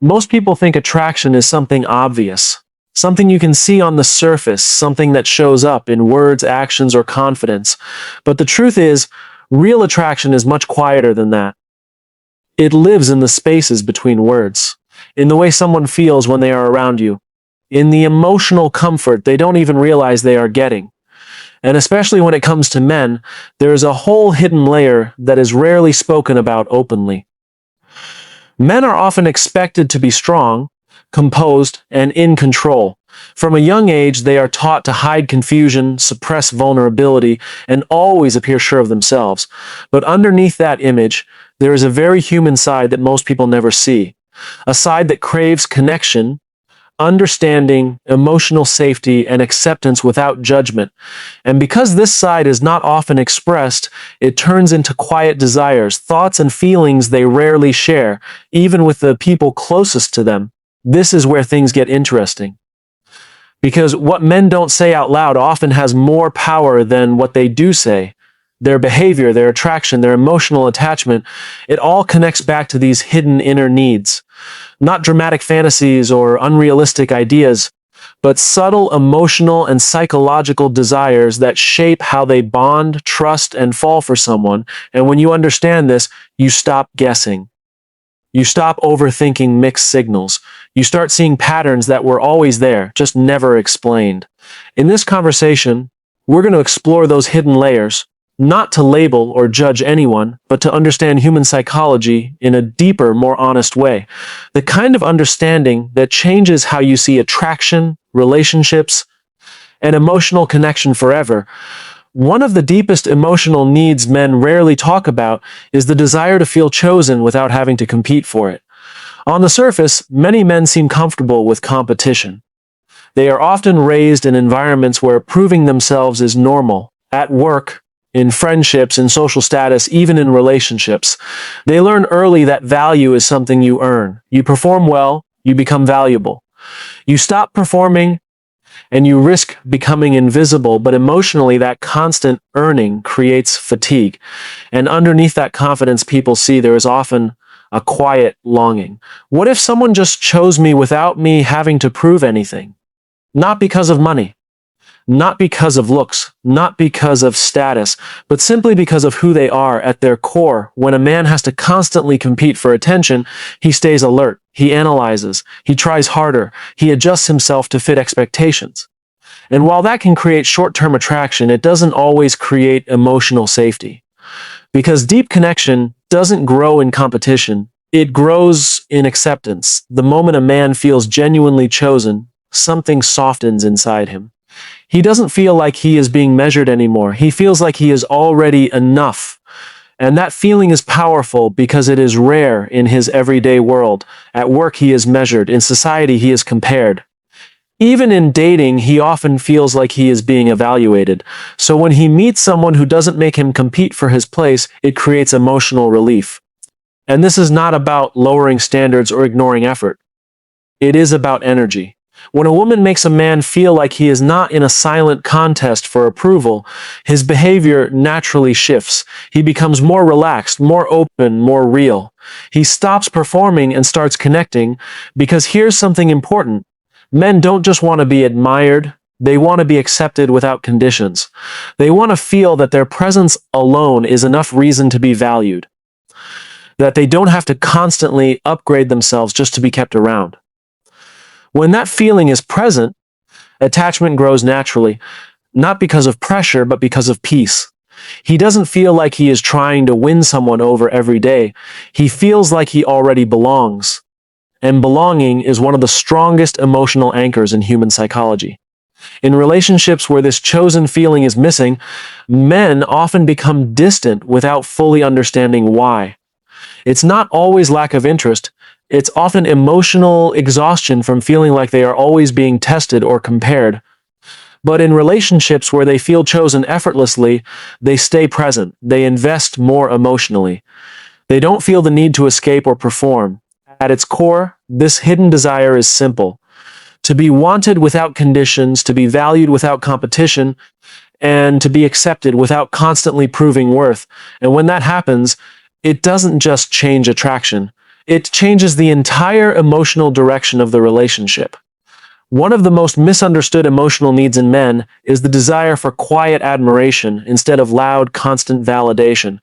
Most people think attraction is something obvious, something you can see on the surface, something that shows up in words, actions, or confidence. But the truth is, real attraction is much quieter than that. It lives in the spaces between words, in the way someone feels when they are around you, in the emotional comfort they don't even realize they are getting. And especially when it comes to men, there is a whole hidden layer that is rarely spoken about openly. Men are often expected to be strong, composed, and in control. From a young age, they are taught to hide confusion, suppress vulnerability, and always appear sure of themselves. But underneath that image, there is a very human side that most people never see. A side that craves connection, understanding, emotional safety, and acceptance without judgment. And because this side is not often expressed, it turns into quiet desires, thoughts, and feelings they rarely share, even with the people closest to them. This is where things get interesting. Because what men don't say out loud often has more power than what they do say. Their behavior, their attraction, their emotional attachment, it all connects back to these hidden inner needs. Not dramatic fantasies or unrealistic ideas, but subtle emotional and psychological desires that shape how they bond, trust, and fall for someone. And when you understand this, you stop guessing. You stop overthinking mixed signals. You start seeing patterns that were always there, just never explained. In this conversation, we're going to explore those hidden layers, not to label or judge anyone, but to understand human psychology in a deeper, more honest way. The kind of understanding that changes how you see attraction, relationships, and emotional connection forever. One of the deepest emotional needs men rarely talk about is the desire to feel chosen without having to compete for it. On the surface, many men seem comfortable with competition. They are often raised in environments where proving themselves is normal, at work, in friendships, in social status, even in relationships. They learn early that value is something you earn. You perform well, you become valuable. You stop performing, and you risk becoming invisible, but emotionally that constant earning creates fatigue. And underneath that confidence people see, there is often a quiet longing. What if someone just chose me without me having to prove anything? Not because of money. Not because of looks, not because of status, but simply because of who they are at their core. When a man has to constantly compete for attention, he stays alert, he analyzes, he tries harder, he adjusts himself to fit expectations. And while that can create short-term attraction, it doesn't always create emotional safety. Because deep connection doesn't grow in competition, it grows in acceptance. The moment a man feels genuinely chosen, something softens inside him. He doesn't feel like he is being measured anymore. He feels like he is already enough. And that feeling is powerful because it is rare in his everyday world. At work, he is measured. In society, he is compared. Even in dating, he often feels like he is being evaluated. So when he meets someone who doesn't make him compete for his place, it creates emotional relief. And this is not about lowering standards or ignoring effort. It is about energy. When a woman makes a man feel like he is not in a silent contest for approval, his behavior naturally shifts. He becomes more relaxed, more open, more real. He stops performing and starts connecting, because here's something important. Men don't just want to be admired, they want to be accepted without conditions. They want to feel that their presence alone is enough reason to be valued. That they don't have to constantly upgrade themselves just to be kept around. When that feeling is present, attachment grows naturally, not because of pressure, but because of peace. He doesn't feel like he is trying to win someone over every day. He feels like he already belongs. And belonging is one of the strongest emotional anchors in human psychology. In relationships where this chosen feeling is missing, men often become distant without fully understanding why. It's not always lack of interest. It's often emotional exhaustion from feeling like they are always being tested or compared. But in relationships where they feel chosen effortlessly, they stay present. They invest more emotionally. They don't feel the need to escape or perform. At its core, this hidden desire is simple. To be wanted without conditions, to be valued without competition, and to be accepted without constantly proving worth. And when that happens, it doesn't just change attraction. It changes the entire emotional direction of the relationship. One of the most misunderstood emotional needs in men is the desire for quiet admiration instead of loud, constant validation.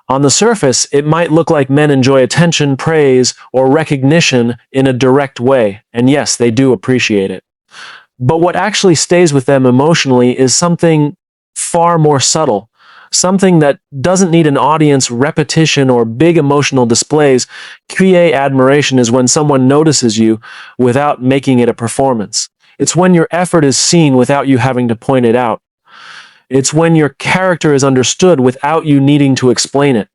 On the surface, it might look like men enjoy attention, praise, or recognition in a direct way, and yes, they do appreciate it. But what actually stays with them emotionally is something far more subtle, something that doesn't need an audience, repetition, or big emotional displays. Quiet admiration is when someone notices you without making it a performance. It's when your effort is seen without you having to point it out. It's when your character is understood without you needing to explain it.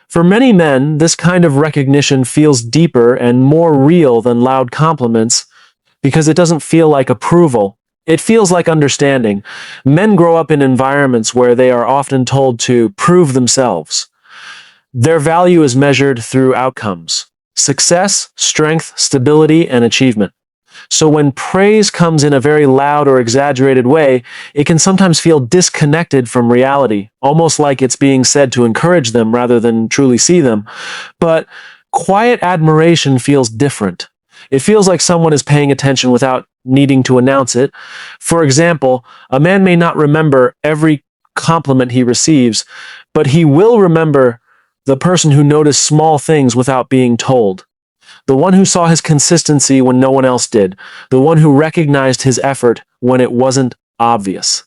For many men, this kind of recognition feels deeper and more real than loud compliments because it doesn't feel like approval. It feels like understanding. Men grow up in environments where they are often told to prove themselves. Their value is measured through outcomes: success, strength, stability, and achievement. So when praise comes in a very loud or exaggerated way, it can sometimes feel disconnected from reality, almost like it's being said to encourage them rather than truly see them. But quiet admiration feels different. It feels like someone is paying attention without needing to announce it. For example, a man may not remember every compliment he receives, but he will remember the person who noticed small things without being told. The one who saw his consistency when no one else did. The one who recognized his effort when it wasn't obvious.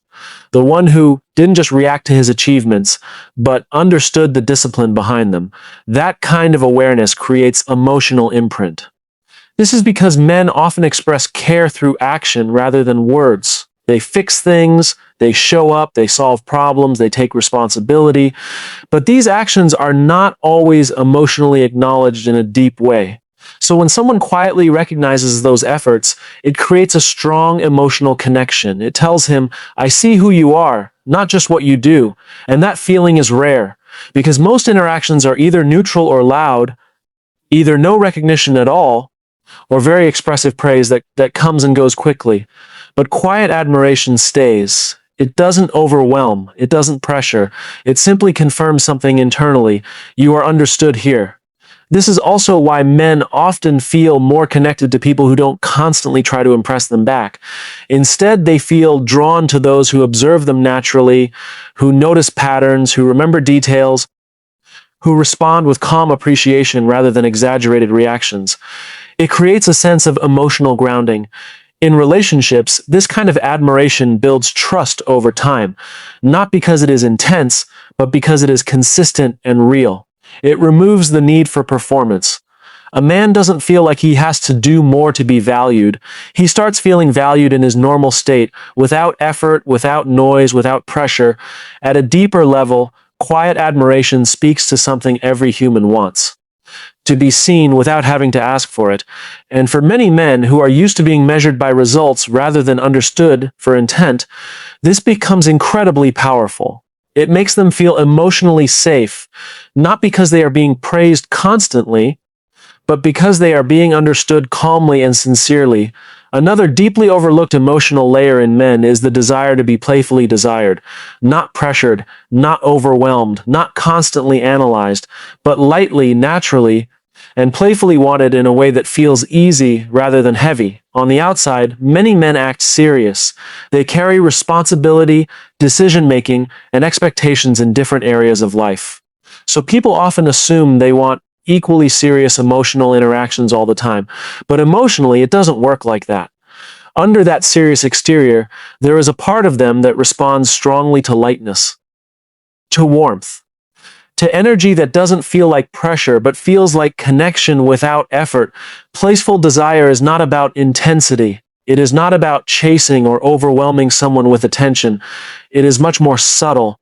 The one who didn't just react to his achievements, but understood the discipline behind them. That kind of awareness creates emotional imprint. This is because men often express care through action rather than words. They fix things, they show up, they solve problems, they take responsibility. But these actions are not always emotionally acknowledged in a deep way. So when someone quietly recognizes those efforts, it creates a strong emotional connection. It tells him, I see who you are, not just what you do. And that feeling is rare, because most interactions are either neutral or loud, either no recognition at all, or very expressive praise that comes and goes quickly. But quiet admiration stays. It doesn't overwhelm. It doesn't pressure. It simply confirms something internally. You are understood here. This is also why men often feel more connected to people who don't constantly try to impress them back. Instead, they feel drawn to those who observe them naturally, who notice patterns, who remember details, who respond with calm appreciation rather than exaggerated reactions. It creates a sense of emotional grounding. In relationships, this kind of admiration builds trust over time, not because it is intense, but because it is consistent and real. It removes the need for performance. A man doesn't feel like he has to do more to be valued. He starts feeling valued in his normal state, without effort, without noise, without pressure. At a deeper level, quiet admiration speaks to something every human wants: to be seen without having to ask for it. And for many men who are used to being measured by results rather than understood for intent, this becomes incredibly powerful. It makes them feel emotionally safe, not because they are being praised constantly, but because they are being understood calmly and sincerely. Another deeply overlooked emotional layer in men is the desire to be playfully desired, not pressured, not overwhelmed, not constantly analyzed, but lightly, naturally, and playfully wanted in a way that feels easy rather than heavy. On the outside, many men act serious. They carry responsibility, decision-making, and expectations in different areas of life. So people often assume they want equally serious emotional interactions all the time. But emotionally, it doesn't work like that. Under that serious exterior, there is a part of them that responds strongly to lightness, to warmth, to energy that doesn't feel like pressure, but feels like connection without effort. Playful desire is not about intensity. It is not about chasing or overwhelming someone with attention. It is much more subtle.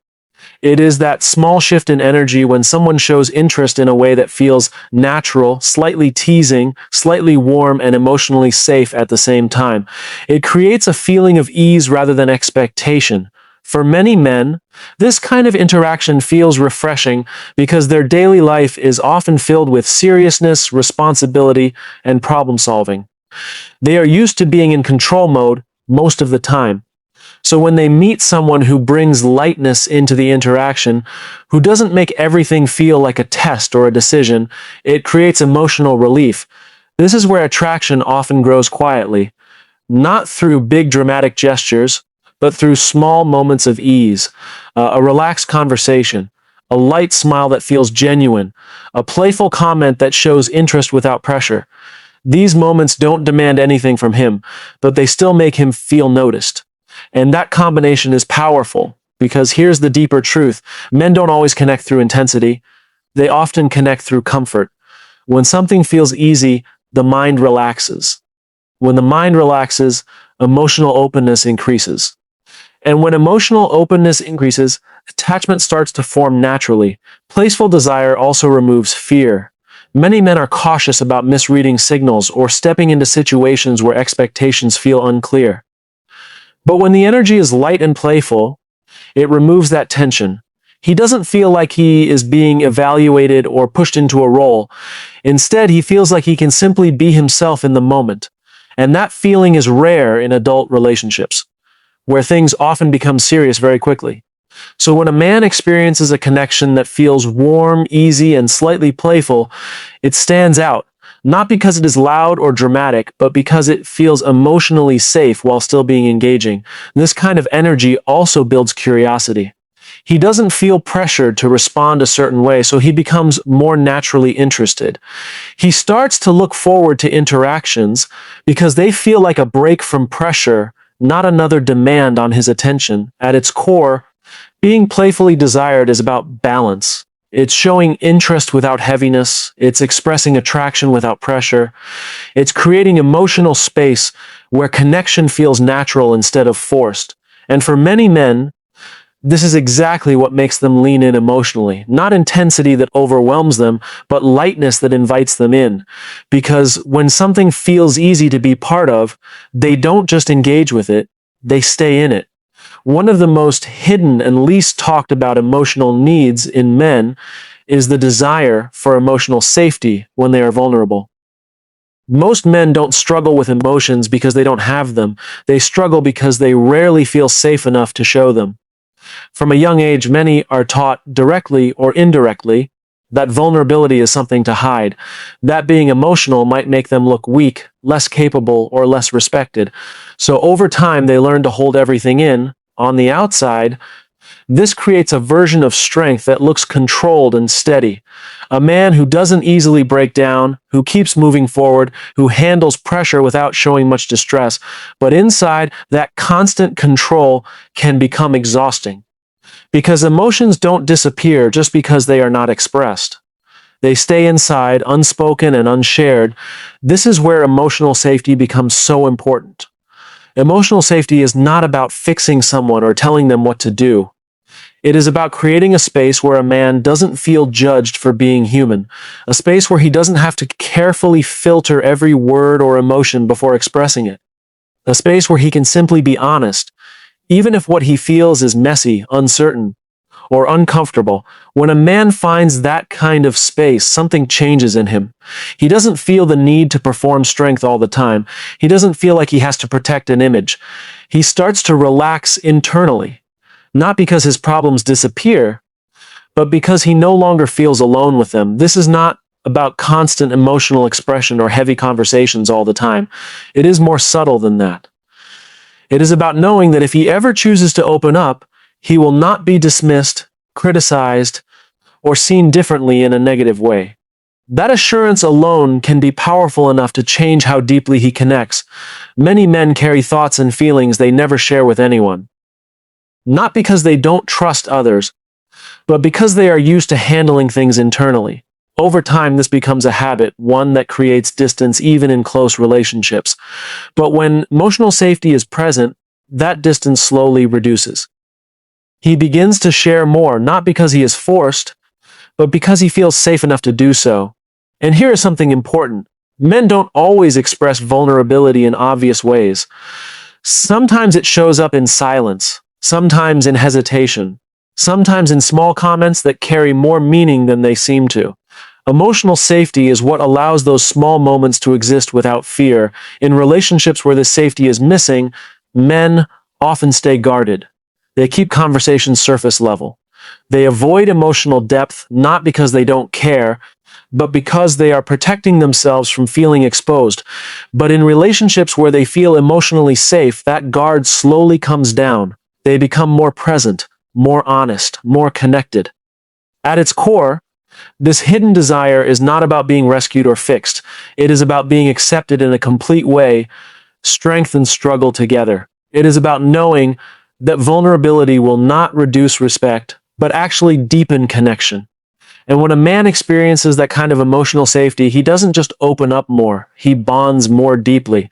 It is that small shift in energy when someone shows interest in a way that feels natural, slightly teasing, slightly warm, and emotionally safe at the same time. It creates a feeling of ease rather than expectation. For many men, this kind of interaction feels refreshing because their daily life is often filled with seriousness, responsibility, and problem solving. They are used to being in control mode most of the time. So when they meet someone who brings lightness into the interaction, who doesn't make everything feel like a test or a decision, it creates emotional relief. This is where attraction often grows quietly, not through big dramatic gestures, but through small moments of ease, a relaxed conversation, a light smile that feels genuine, a playful comment that shows interest without pressure. These moments don't demand anything from him, but they still make him feel noticed. And that combination is powerful, because here's the deeper truth. Men don't always connect through intensity. They often connect through comfort. When something feels easy, the mind relaxes. When the mind relaxes, emotional openness increases. And when emotional openness increases, attachment starts to form naturally. Playful desire also removes fear. Many men are cautious about misreading signals or stepping into situations where expectations feel unclear. But when the energy is light and playful, it removes that tension. He doesn't feel like he is being evaluated or pushed into a role. Instead, he feels like he can simply be himself in the moment. And that feeling is rare in adult relationships, where things often become serious very quickly. So when a man experiences a connection that feels warm, easy, and slightly playful, it stands out, not because it is loud or dramatic, but because it feels emotionally safe while still being engaging. This kind of energy also builds curiosity. He doesn't feel pressured to respond a certain way, so he becomes more naturally interested. He starts to look forward to interactions because they feel like a break from pressure, not another demand on his attention. At its core, being playfully desired is about balance. It's showing interest without heaviness. It's expressing attraction without pressure. It's creating emotional space where connection feels natural instead of forced. And for many men, this is exactly what makes them lean in emotionally. Not intensity that overwhelms them, but lightness that invites them in. Because when something feels easy to be part of, they don't just engage with it, they stay in it. One of the most hidden and least talked about emotional needs in men is the desire for emotional safety when they are vulnerable. Most men don't struggle with emotions because they don't have them. They struggle because they rarely feel safe enough to show them. From a young age, many are taught directly or indirectly that vulnerability is something to hide. That being emotional might make them look weak, less capable, or less respected. So over time, they learn to hold everything in. On the outside, this creates a version of strength that looks controlled and steady. A man who doesn't easily break down, who keeps moving forward, who handles pressure without showing much distress. But inside, that constant control can become exhausting. Because emotions don't disappear just because they are not expressed. They stay inside, unspoken and unshared. This is where emotional safety becomes so important. Emotional safety is not about fixing someone or telling them what to do. It is about creating a space where a man doesn't feel judged for being human, a space where he doesn't have to carefully filter every word or emotion before expressing it, a space where he can simply be honest, even if what he feels is messy, uncertain, or uncomfortable. When a man finds that kind of space, something changes in him. He doesn't feel the need to perform strength all the time. He doesn't feel like he has to protect an image. He starts to relax internally, not because his problems disappear, but because he no longer feels alone with them. This is not about constant emotional expression or heavy conversations all the time. It is more subtle than that. It is about knowing that if he ever chooses to open up, he will not be dismissed, criticized, or seen differently in a negative way. That assurance alone can be powerful enough to change how deeply he connects. Many men carry thoughts and feelings they never share with anyone. Not because they don't trust others, but because they are used to handling things internally. Over time, this becomes a habit, one that creates distance even in close relationships. But when emotional safety is present, that distance slowly reduces. He begins to share more, not because he is forced, but because he feels safe enough to do so. And here is something important. Men don't always express vulnerability in obvious ways. Sometimes it shows up in silence, sometimes in hesitation, sometimes in small comments that carry more meaning than they seem to. Emotional safety is what allows those small moments to exist without fear. In relationships where this safety is missing, men often stay guarded. They keep conversations surface level. They avoid emotional depth not because they don't care, but because they are protecting themselves from feeling exposed. But in relationships where they feel emotionally safe, that guard slowly comes down. They become more present, more honest, more connected. At its core, this hidden desire is not about being rescued or fixed. It is about being accepted in a complete way, strength and struggle together. It is about knowing that vulnerability will not reduce respect, but actually deepen connection. And when a man experiences that kind of emotional safety, he doesn't just open up more, he bonds more deeply.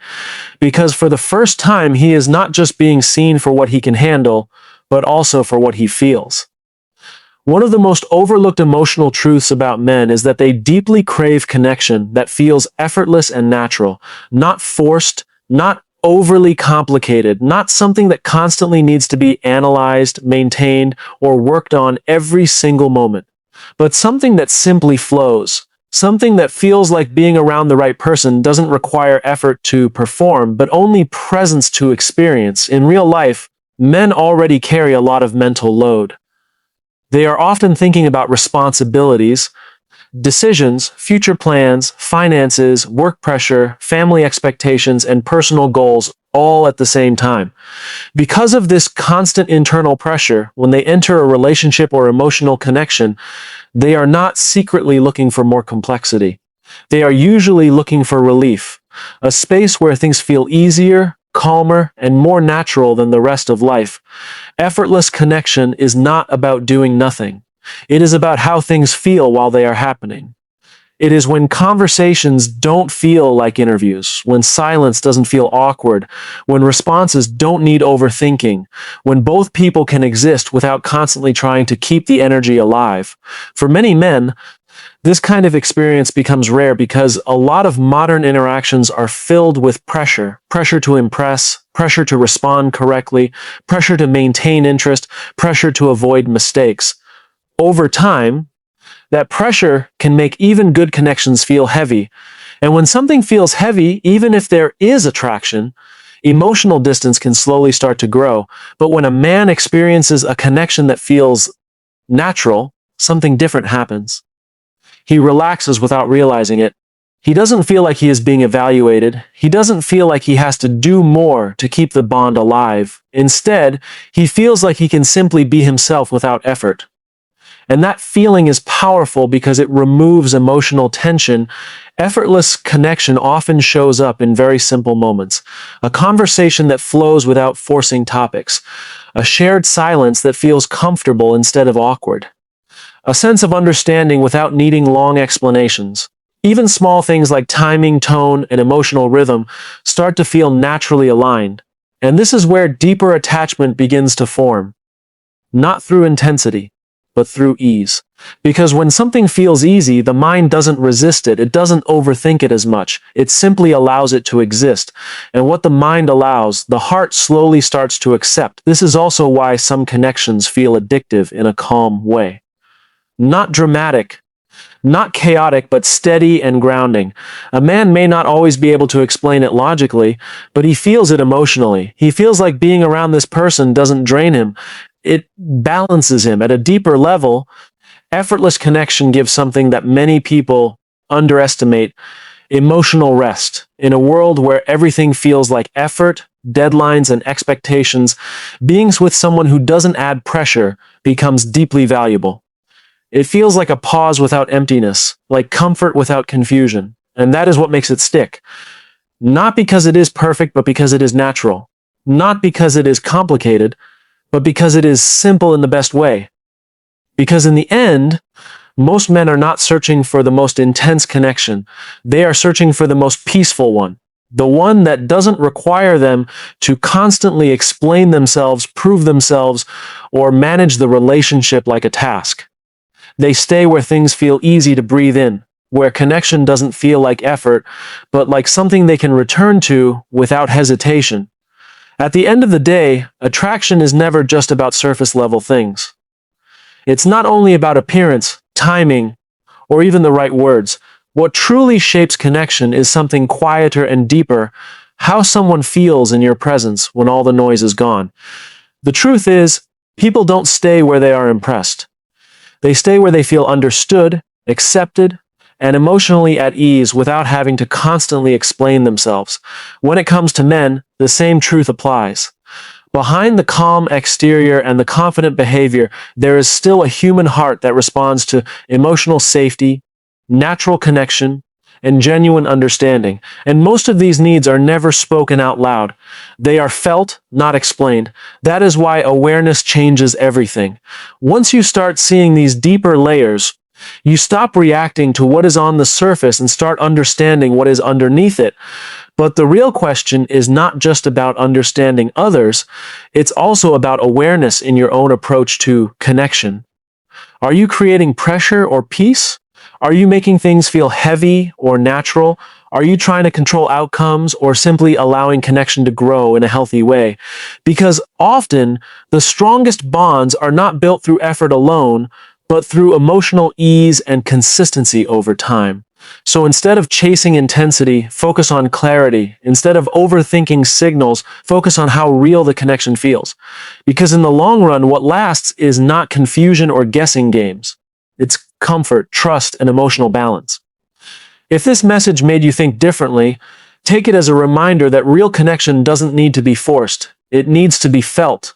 Because for the first time, he is not just being seen for what he can handle, but also for what he feels. One of the most overlooked emotional truths about men is that they deeply crave connection that feels effortless and natural, not forced, not overly complicated, not something that constantly needs to be analyzed, maintained, or worked on every single moment, but something that simply flows. Something that feels like being around the right person doesn't require effort to perform, but only presence to experience. In real life, men already carry a lot of mental load. They are often thinking about responsibilities, decisions, future plans, finances, work pressure, family expectations, and personal goals all at the same time. Because of this constant internal pressure, when they enter a relationship or emotional connection, they are not secretly looking for more complexity. They are usually looking for relief, a space where things feel easier, calmer, and more natural than the rest of life. Effortless connection is not about doing nothing. It is about how things feel while they are happening. It is when conversations don't feel like interviews, when silence doesn't feel awkward, when responses don't need overthinking, when both people can exist without constantly trying to keep the energy alive. For many men, this kind of experience becomes rare because a lot of modern interactions are filled with pressure. Pressure to impress, pressure to respond correctly, pressure to maintain interest, pressure to avoid mistakes. Over time, that pressure can make even good connections feel heavy. And when something feels heavy, even if there is attraction, emotional distance can slowly start to grow. But when a man experiences a connection that feels natural, something different happens. He relaxes without realizing it. He doesn't feel like he is being evaluated. He doesn't feel like he has to do more to keep the bond alive. Instead, he feels like he can simply be himself without effort. And that feeling is powerful because it removes emotional tension. Effortless connection often shows up in very simple moments. A conversation that flows without forcing topics. A shared silence that feels comfortable instead of awkward. A sense of understanding without needing long explanations. Even small things like timing, tone, and emotional rhythm start to feel naturally aligned. And this is where deeper attachment begins to form. Not through intensity, but through ease. Because when something feels easy, the mind doesn't resist it. It doesn't overthink it as much. It simply allows it to exist. And what the mind allows, the heart slowly starts to accept. This is also why some connections feel addictive in a calm way. Not dramatic, not chaotic, but steady and grounding. A man may not always be able to explain it logically, but he feels it emotionally. He feels like being around this person doesn't drain him. It balances him. At a deeper level, effortless connection gives something that many people underestimate: emotional rest. In a world where everything feels like effort, deadlines, and expectations, being with someone who doesn't add pressure becomes deeply valuable. It feels like a pause without emptiness, like comfort without confusion. And that is what makes it stick. Not because it is perfect, but because it is natural. Not because it is complicated, but because it is simple in the best way. Because in the end, most men are not searching for the most intense connection. They are searching for the most peaceful one. The one that doesn't require them to constantly explain themselves, prove themselves, or manage the relationship like a task. They stay where things feel easy to breathe in, where connection doesn't feel like effort, but like something they can return to without hesitation. At the end of the day, attraction is never just about surface level things. It's not only about appearance, timing, or even the right words. What truly shapes connection is something quieter and deeper, how someone feels in your presence when all the noise is gone. The truth is, people don't stay where they are impressed. They stay where they feel understood, accepted, and emotionally at ease without having to constantly explain themselves. When it comes to men, the same truth applies. Behind the calm exterior and the confident behavior, there is still a human heart that responds to emotional safety, natural connection, and genuine understanding. And most of these needs are never spoken out loud. They are felt, not explained. That is why awareness changes everything. Once you start seeing these deeper layers, you stop reacting to what is on the surface and start understanding what is underneath it. But the real question is not just about understanding others, it's also about awareness in your own approach to connection. Are you creating pressure or peace? Are you making things feel heavy or natural? Are you trying to control outcomes or simply allowing connection to grow in a healthy way? Because often, the strongest bonds are not built through effort alone, but through emotional ease and consistency over time. So instead of chasing intensity, focus on clarity. Instead of overthinking signals, focus on how real the connection feels. Because in the long run, what lasts is not confusion or guessing games. It's comfort, trust, and emotional balance. If this message made you think differently, take it as a reminder that real connection doesn't need to be forced. It needs to be felt.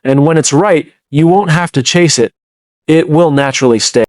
And when it's right, you won't have to chase it. It will naturally stay.